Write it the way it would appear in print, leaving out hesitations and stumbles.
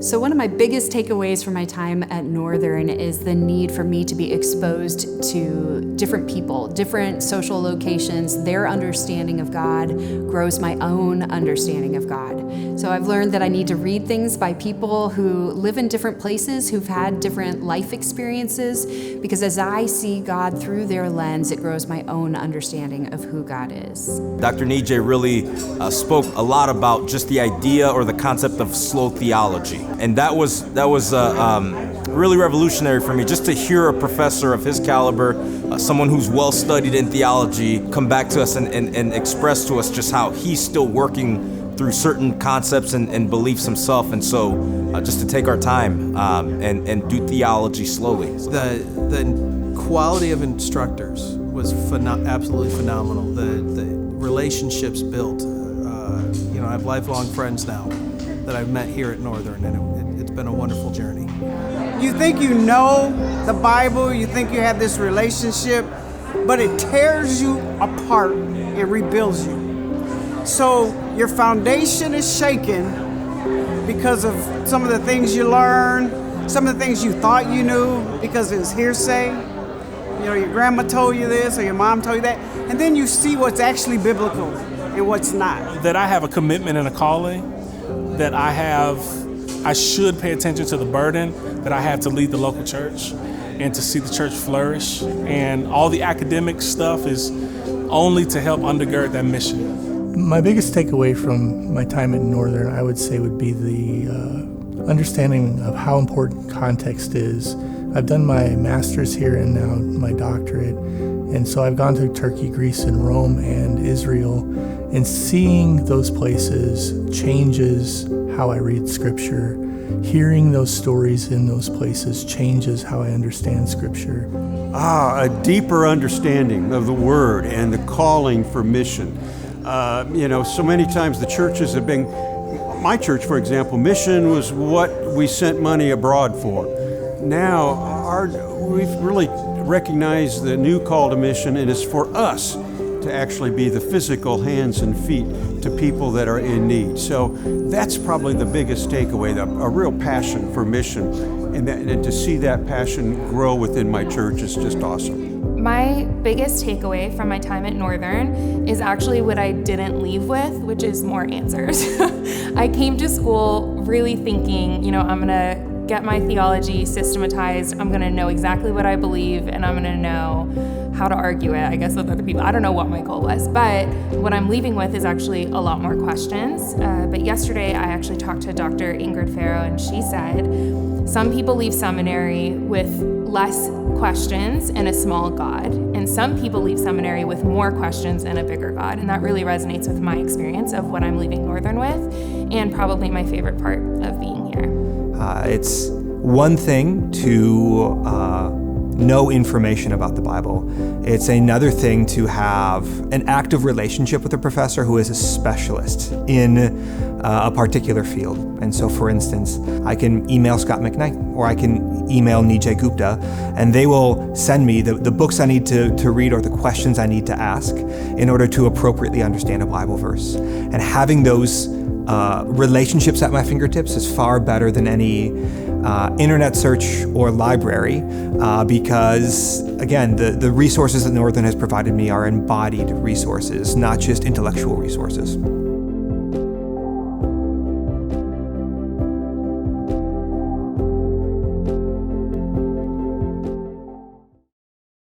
So one of my biggest takeaways from my time at Northern is the need for me to be exposed to different people, different social locations. Their understanding of God grows my own understanding of God. So I've learned that I need to read things by people who live in different places, who've had different life experiences, because as I see God through their lens, it grows my own understanding of who God is. Dr. Nijay really spoke a lot about just the idea or the concept of slow theology. And that was really revolutionary for me, just to hear a professor of his caliber, someone who's well studied in theology, come back to us and express to us just how he's still working through certain concepts and beliefs himself. And so just to take our time and do theology slowly. The quality of instructors was absolutely phenomenal. The relationships built. I have lifelong friends now that I've met here at Northern, and it's been a wonderful journey. You think you know the Bible, you think you have this relationship, but it tears you apart, it rebuilds you. So your foundation is shaken because of some of the things you learned, some of the things you thought you knew because it was hearsay. Your grandma told you this or your mom told you that, and then you see what's actually biblical and what's not. That I have a commitment and a calling, that I should pay attention to the burden that I have to lead the local church and to see the church flourish. And all the academic stuff is only to help undergird that mission. My biggest takeaway from my time at Northern, I would say, would be the understanding of how important context is. I've done my master's here and now my doctorate. And so I've gone to Turkey, Greece, and Rome and Israel, and seeing those places changes how I read Scripture. Hearing those stories in those places changes how I understand Scripture. A deeper understanding of the Word and the calling for mission. So many times the churches have been, my church, for example, mission was what we sent money abroad for. Now, we've really recognized the new call to mission, and it's for us to actually be the physical hands and feet to people that are in need. So that's probably the biggest takeaway, a real passion for mission, and to see that passion grow within my church is just awesome. My biggest takeaway from my time at Northern is actually what I didn't leave with, which is more answers. I came to school really thinking, I'm gonna get my theology systematized, I'm gonna know exactly what I believe, and I'm gonna know how to argue it, I guess, with other people. I don't know what my goal was, but what I'm leaving with is actually a lot more questions. But yesterday, I actually talked to Dr. Ingrid Farrow, and she said, some people leave seminary with less questions and a small God, and some people leave seminary with more questions and a bigger God, and that really resonates with my experience of what I'm leaving Northern with, and probably my favorite part of being here. It's one thing to know information about the Bible. It's another thing to have an active relationship with a professor who is a specialist in a particular field. And so, for instance, I can email Scott McKnight, or I can email Nijay Gupta, and they will send me the books I need to read or the questions I need to ask in order to appropriately understand a Bible verse. And having those relationships at my fingertips is far better than any internet search or library because, again, the resources that Northern has provided me are embodied resources, not just intellectual resources.